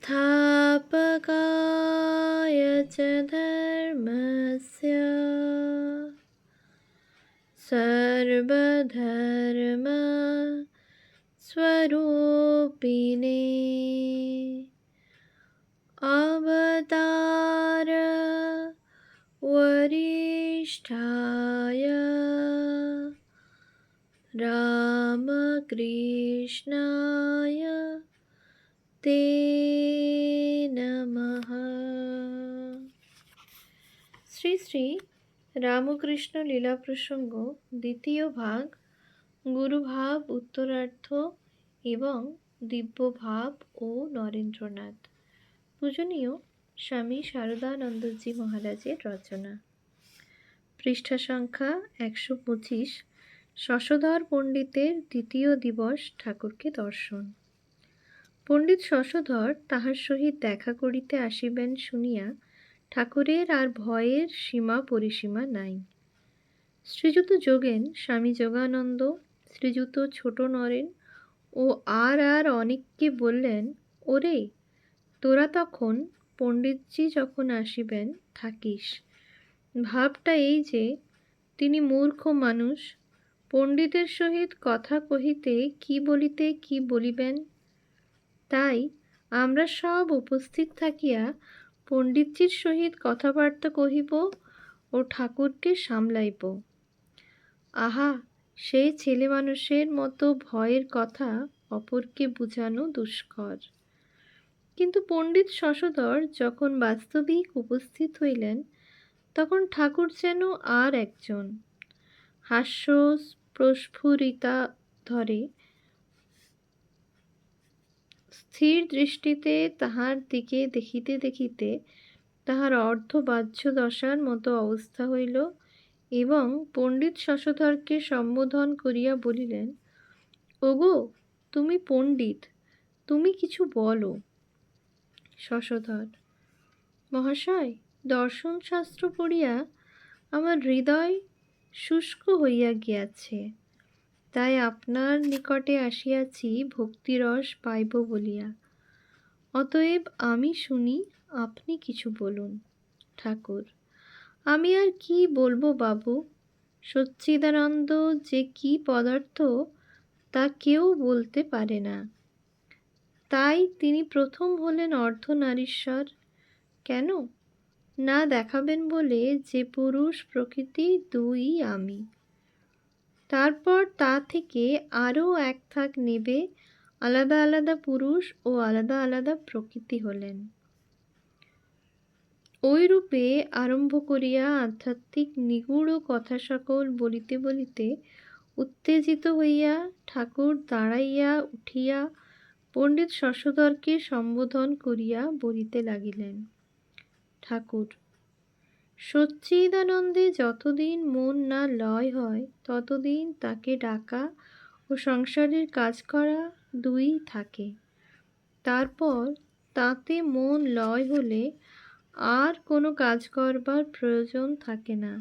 संस्थापकाय च धर्मस्य सर्वधर्म स्वरूपिणे अवतार वरिष्ठाय रामकृष्णाय ते नमः। শ্রী শ্রী রামকৃষ্ণ লীলা প্রসঙ্গ দ্বিতীয় ভাগ, গুরুভাব উত্তরার্ধ এবং দিব্যভাব ও নরেন্দ্রনাথ। পূজনীয় স্বামী শারদানন্দজি মহারাজের রচনা। পৃষ্ঠা সংখ্যা 125। শশধর পণ্ডিতের দ্বিতীয় দিবস ঠাকুরকে দর্শন। পণ্ডিত শশধর তাহার সহিত দেখা করিতে আসিবেন শুনিয়া ঠাকুরের আর ভয়ের সীমা পরিসীমা নাই। শ্রীযুত যোগেন, স্বামী যোগানন্দ, শ্রীযুত ছোট নরেন ও আর অনেককে বললেন, ওরে তোরা তখন পণ্ডিতজি যখন আসিবেন থাকিস। ভাবটা এই যে তিনি মূর্খ মানুষ, পণ্ডিতের সহিত কথা কহিতে কি বলিতে কি বলিবেন। তাই আমরা সব উপস্থিত থাকিয়া পণ্ডিতজির সহিত কথাবার্তা কহিব ও ঠাকুরকে সামলাইব। আহা, সেই ছেলে মানুষের মতো ভয়ের কথা অপরকে বুঝানো দুষ্কর। কিন্তু পণ্ডিত শশধর যখন বাস্তবিক উপস্থিত হইলেন তখন ঠাকুর যেন আর একজন। হাস্য প্রস্ফুরিতা ধরে স্থির দৃষ্টিতে তাহার দিকে দেখিতে দেখিতে তাহার অর্ধবাহ্য দশার মতো অবস্থা হইল এবং পণ্ডিত শশধরকে সম্বোধন করিয়া বলিলেন, ওগো তুমি পণ্ডিত, তুমি কিছু বলো। শশধর, মহাশয়, দর্শনশাস্ত্র পড়িয়া আমার হৃদয় শুষ্ক হইয়া গিয়াছে, তাই আপনার নিকটে আসিয়াছি ভক্তিরস পাইব বলিয়া। অতএব আমি শুনি, আপনি কিছু বলুন। ঠাকুর, আমি আর কি বলবো বাবু, সচ্চিদানন্দ যে কি পদার্থ তা কেউ বলতে পারে না। তাই তিনি প্রথম হলেন অর্ধনারীশ্বর। কেন না দেখাবেন বলে যে পুরুষ প্রকৃতি দুই আমি। তারপর তা থেকে আরও এক থাক নেবে আলাদা আলাদা পুরুষ ও আলাদা আলাদা প্রকৃতি হলেন। ওই রূপে আরম্ভ করিয়া আধ্যাত্মিক নিগূঢ় কথা সকল বলিতে বলিতে উত্তেজিত হইয়া ঠাকুর দাঁড়াইয়া উঠিয়া পণ্ডিত শশধরকে সম্বোধন করিয়া বলিতে লাগিলেন, ঠাকুর, সচ্চিদানন্দে যতদিন মন না লয় হয় ততদিন তাকে ডাকা ও সংসারের কাজ করা দুই থাকে। তারপর তাতে মন লয় হলে আর কোনো কাজ করবার প্রয়োজন থাকে না।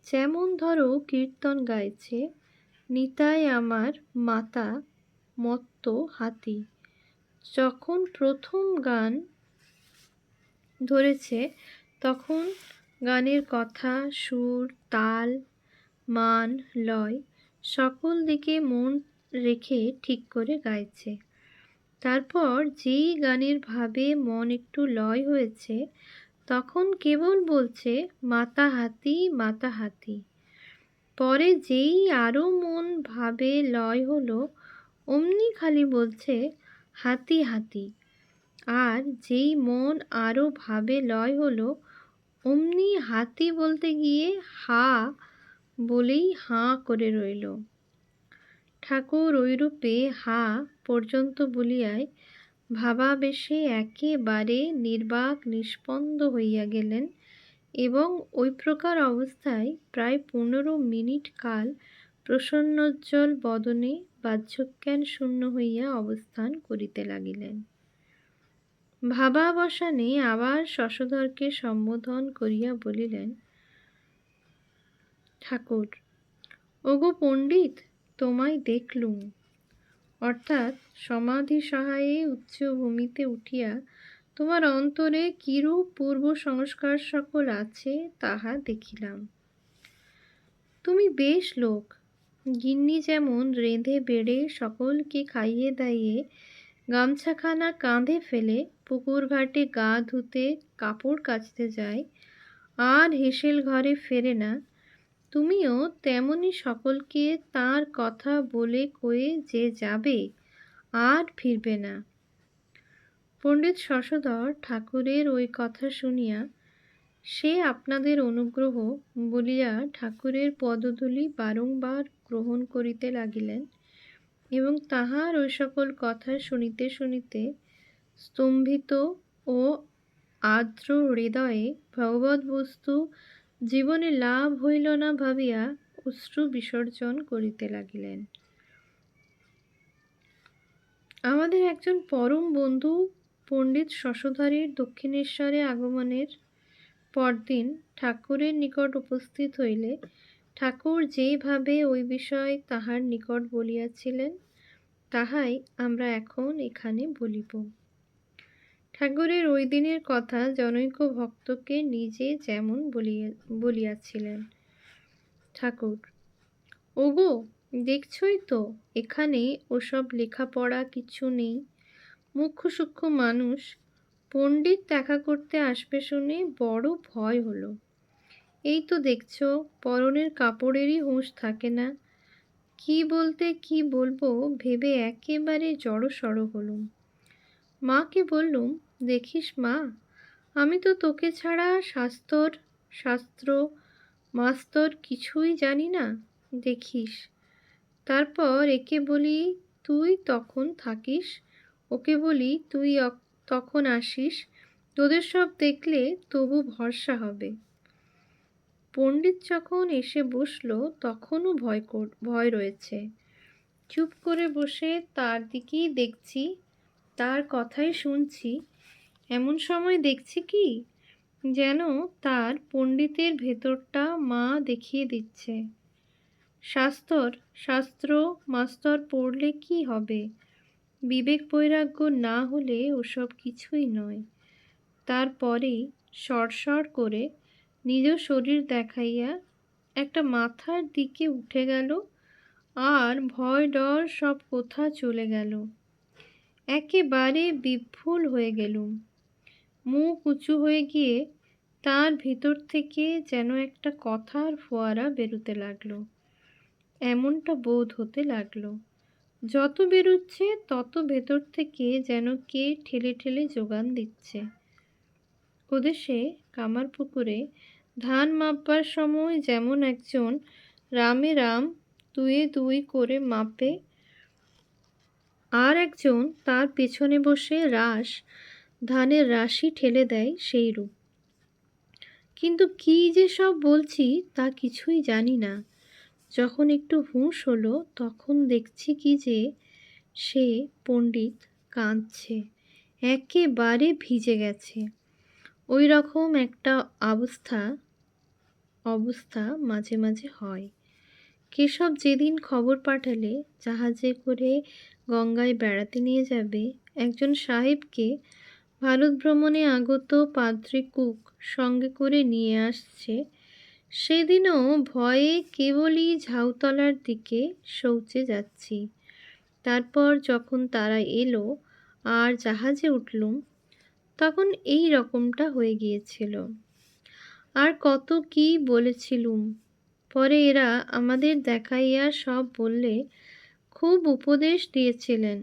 যেমন ধরো কীর্তন গাইছে, নিতাই আমার মাতা মত্ত হাতি, যখন প্রথম গান ধরেছে তখন গানের কথা, সুর, তাল, মান, লয় সকল দিকে মন রেখে ঠিক করে গাইছে। তারপর যেই গানের ভাবে মন একটু লয় হয়েছে তখন কেবল বলছে মাতা হাতি মাতা হাতি। পরে যেই আরও মন ভাবে লয় হলো অমনি খালি বলছে হাতি হাতি। আর যেই মন আরও ভাবে লয় হলো অমনি হাতি বলতে গিয়ে হা বলেই হাঁ করে রইল। ঠাকুর ওইরূপে হা পর্যন্ত বলিয়ায় ভাবাবেশে একেবারে নির্বাক নিস্পন্দ হইয়া গেলেন এবং ওই প্রকার অবস্থায় প্রায় 15 মিনিট কাল প্রসন্নোজ্জ্বল বদনে বাহ্যজ্ঞান শূন্য হইয়া অবস্থান করিতে লাগিলেন। ভাবাবসানে আবার শশধরকে সম্বোধন করিয়া বলিলেন, ঠাকুর, ওগো পণ্ডিত, তোমায় দেখলুম। অর্থাৎ সমাধি সহায়ে উচ্চ ভূমিতে উঠিয়া তোমার অন্তরে কিরূপ পূর্ব সংস্কার সকল আছে তাহা দেখিলাম। তুমি বেশ লোক, গিন্নি যেমন রেঁধে বেড়ে সকলকে খাইয়ে দাইয়ে গামছাখানা কাঁধে ফেলে পুকুর ঘাটে গা ধুতে কাপড় কাচতে যায় আর হেসেল ঘরে ফেরে না, তুমিও তেমনি সকলকে তার কথা বলে কয়ে যে যাবে আর ফিরবে না। পণ্ডিত শশধর ঠাকুরের ওই কথা শুনিয়া সে আপনাদের অনুগ্রহ বলিয়া ঠাকুরের পদধূলি বারংবার গ্রহণ করিতে লাগিলেন এবং তাহার ওই সকল কথা শুনিতে শুনিতে স্তম্ভিত ও আর্দ্র হৃদয়ে ভগবৎ বস্তু জীবনে লাভ হইল না ভাবিয়া অশ্রু বিসর্জন করিতে লাগিলেন। আমাদের একজন পরম বন্ধু পণ্ডিত শশধরের দক্ষিণেশ্বরে আগমনের পরদিন ঠাকুরের নিকট উপস্থিত হইলে ঠাকুর যেভাবে ওই বিষয় তাহার নিকট বলিয়াছিলেন তাহাই আমরা এখন এখানে বলিব। ঠাকুরের ওই দিনের কথা জনৈক ভক্তকে নিজে যেমন বলিয়াছিলেন। ঠাকুর: ওগো, দেখছই তো এখানে ওসব লেখাপড়া কিছু নেই, মুখ্য সূক্ষ্ম মানুষ, পণ্ডিত দেখা করতে আসবে শুনে বড় ভয় হলো। এই তো দেখছ পরনের কাপড়েরই হুঁশ থাকে না, কি বলতে কি বলবো ভেবে একেবারে জড়সড় হলুম। মাকে বললুম, দেখিস মা, আমি তো তোকে ছাড়া শাস্ত্র মাস্তর কিছুই জানি না, দেখিস। তারপর একে বলি তুই তখন থাকিস, ওকে বলি তুই তখন আসিস, তোদের সব দেখলে তবু ভরসা হবে। পণ্ডিত যখন এসে বসল তখনও ভয় রয়েছে। চুপ করে বসে তার দিকেই দেখছি, তার কথাই শুনছি। এমন সময় দেখছি কি যেন তার পণ্ডিতের ভেতরটা মা দেখিয়ে দিচ্ছে। শাস্ত্র মাস্তর পড়লে কি হবে, বিবেক বৈরাগ্য না হলে ওসব কিছুই নয়। তারপরেই সরসর করে নিজ শরীর দেখাইয়া একটা মাথার দিকে উঠে গেল আর ভয় ডর সব কোথা চলে গেল। একেবারে বিভুল হয়ে গেলুম। মুখ উঁচু হয়ে গিয়ে তার ভিতর থেকে যেন একটা কথার ফোয়ারা বেরোতে লাগলো, এমনটা বোধ হতে লাগলো। যত বেরোচ্ছে তত ভেতর থেকে যেন কে ঠেলে ঠেলে যোগান দিচ্ছে। ওদেশে কামারপুকুরে ধান মাপবার সময় যেমন একজন রামে রাম দুয়ে দুই করে মাপে আর একজন তার পেছনে বসে ধানের রাশি ঠেলে দেয়, সেই রূপ। কিন্তু কি যে সব বলছি তা কিছুই জানি না। যখন একটু হুঁশ হলো তখন দেখছি কি যে সে পণ্ডিত কাঁদছে, একেবারে ভিজে গেছে। ওই রকম একটা অবস্থা মাঝে মাঝে হয়। কেশব যেদিন খবর পাঠালে জাহাজে করে গঙ্গায় বেড়াতে নিয়ে যাবে, একজন সাহেবকে ভারত ভ্রমণে আগত পাদ্রী কুক সঙ্গে করে নিয়ে আসছে, সেদিনও ভয়ে কেবলই ঝাউতলার দিকে শৌচে যাচ্ছি। তারপর যখন তারা এলো আর জাহাজে উঠলুম তখন এই রকমটা হয়ে গিয়েছিল। আর কত কি বলেছিলুম। পরে এরা আমাদের দেখাইয়া সব বললে, খুব উপদেশ দিয়েছিলেন।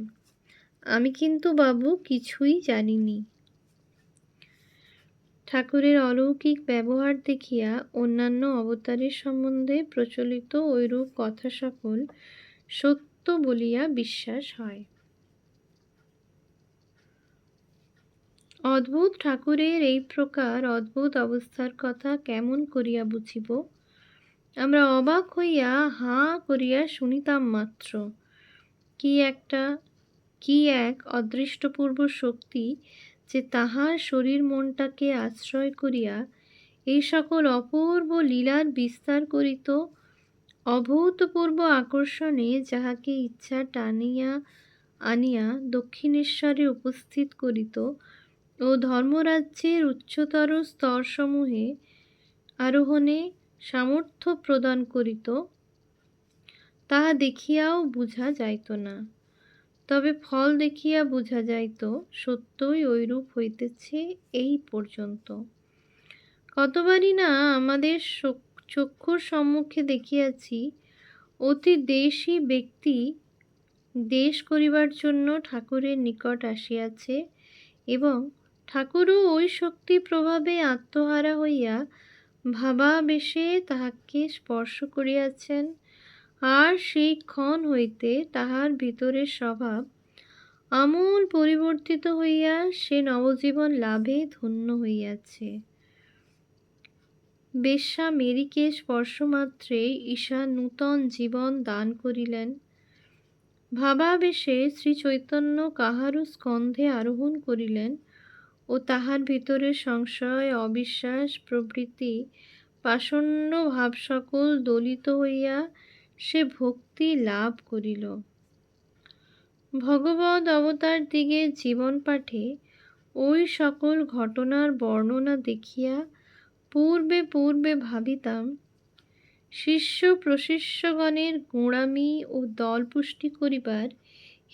আমি কিন্তু বাবু কিছুই জানিনি। ঠাকুরের অলৌকিক ব্যবহার দেখিয়া অন্যান্য অবতারের সম্বন্ধে প্রচলিত ঐরূপ কথা সকল সত্য বলিয়া বিশ্বাস হয়। অদ্ভুত ঠাকুরের এই প্রকার অদ্ভুত অবস্থার কথা কেমন করিয়া বুঝিব? আমরা অবাক হইয়া হাঁ করিয়া শুনিতাম মাত্র। কি এক অদৃষ্টপূর্ব শক্তি যে তাহার শরীর মনটাকে আশ্রয় করিয়া এই সকল অপূর্ব লীলার বিস্তার করিত। অভূতপূর্ব আকর্ষণে যাহাকে ইচ্ছা টানিয়া আনিয়া দক্ষিণেশ্বরে উপস্থিত করিত ও ধর্মরাজ্যের উচ্চতর স্তরসমূহে আরোহণে সামর্থ্য প্রদান করিত, তাহা দেখিয়াও বুঝা যাইত না। তবে ফল দেখিয়া বুঝা যাইত সত্যই ঐরূপ হইতেছে। এই পর্যন্ত কতবারই না আমাদের চক্ষুর সম্মুখে দেখিয়াছি অতি দেশী ব্যক্তি দেশ করিবার জন্য ঠাকুরের নিকট আসিয়াছে এবং ঠাকুরও ওই শক্তি প্রভাবে আত্মহারা হইয়া ভাবাবেশে তাহাকে স্পর্শ করিয়াছেন, আর সেই ক্ষণ হইতে তাহার ভিতরের স্বভাব আমূল পরিবর্তিত হইয়া সে নবজীবন লাভে ধন্য হইয়াছে। বেশ্যা মেরিকে স্পর্শমাত্রে ঈশা নূতন জীবন দান করিলেন। ভাবাবেশে শ্রীচৈতন্য কাহারও স্কন্ধে আরোহণ করিলেন ও তাহার ভিতরে সংশয়, অবিশ্বাস প্রভৃতি পাষণ্ড ভাব সকল দলিত হইয়া সে ভক্তি লাভ করিল। ভগবদ অবতার দিগের জীবন পাঠে ওই সকল ঘটনার বর্ণনা দেখিয়া পূর্বে পূর্বে ভাবিতাম, শিষ্য প্রশিষ্যগণের গোঁড়ামি ও দলপুষ্টি করিবার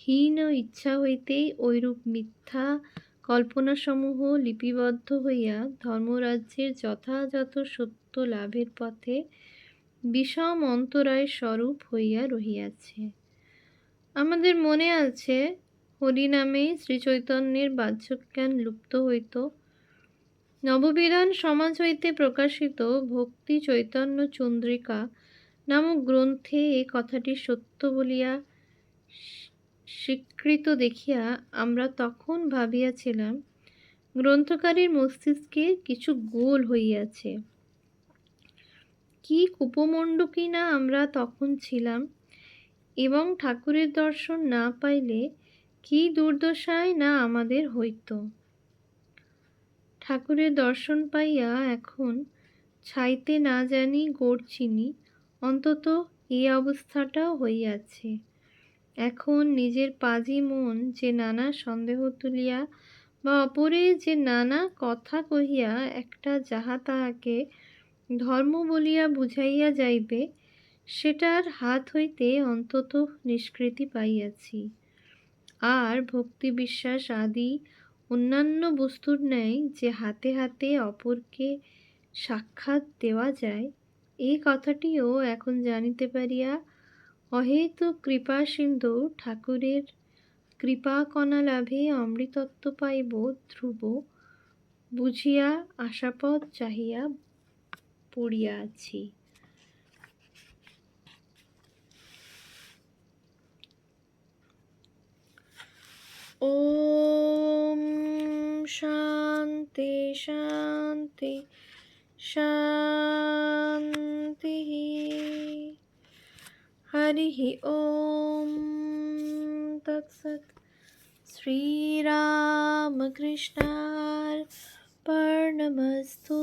হীন ইচ্ছা হইতেই ঐরূপ মিথ্যা কল্পনাসমূহ লিপিবদ্ধ হইয়া ধর্মরাজ্যের যথাযথ সত্য লাভের পথে বিষম অন্তরায় স্বরূপ হইয়া রহিয়াছে। আমাদের মনে আছে, হরিনামে শ্রীচৈতন্যের বাহ্যজ্ঞান লুপ্ত হইত। নববিধান সমাজ হইতে প্রকাশিত ভক্তি চৈতন্য চন্দ্রিকা নামক গ্রন্থে এ কথাটি সত্য বলিয়া স্বীকৃত দেখিয়া আমরা তখন ভাবিয়াছিলাম, গ্রন্থকারীর মস্তিষ্কে কিছু গোল হইয়াছে। কি কুপমণ্ডকী না আমরা তখন ছিলাম, এবং ঠাকুরের দর্শন না পাইলে কি দুর্দশায় না আমাদের হইত। ঠাকুরের দর্শন পাইয়া এখন ছাইতে না জানি গোড় চিনি, অন্তত এই অবস্থাটাও হইয়াছে। এখন নিজের পাজি মন যে নানা সন্দেহ তুলিয়া বা অপরে যে নানা কথা কহিয়া একটা যাহা তাহাকে ধর্ম বলিয়া বুঝাইয়া যাইবে, সেটার হাত হইতে অন্তত নিষ্কৃতি পাইয়াছি। আর ভক্তি বিশ্বাস আদি অন্যান্য বস্তুর ন্যায় যে হাতে হাতে অপরকে সাক্ষাৎ দেওয়া যায়, এই কথাটিও এখন জানিতে পারিয়া অহেতুক কৃপা সিন্ধু ঠাকুরের কৃপাকণা লাভে অমৃতত্ব পাইব ধ্রুব বুঝিয়া আশাপথ চাহিয়া পড়িয়া আছি। ওম শান্তি শান্তি শান্তি। হরিঃ ওম তৎসৎ। শ্রীরামকৃষ্ণার্পণমস্তু।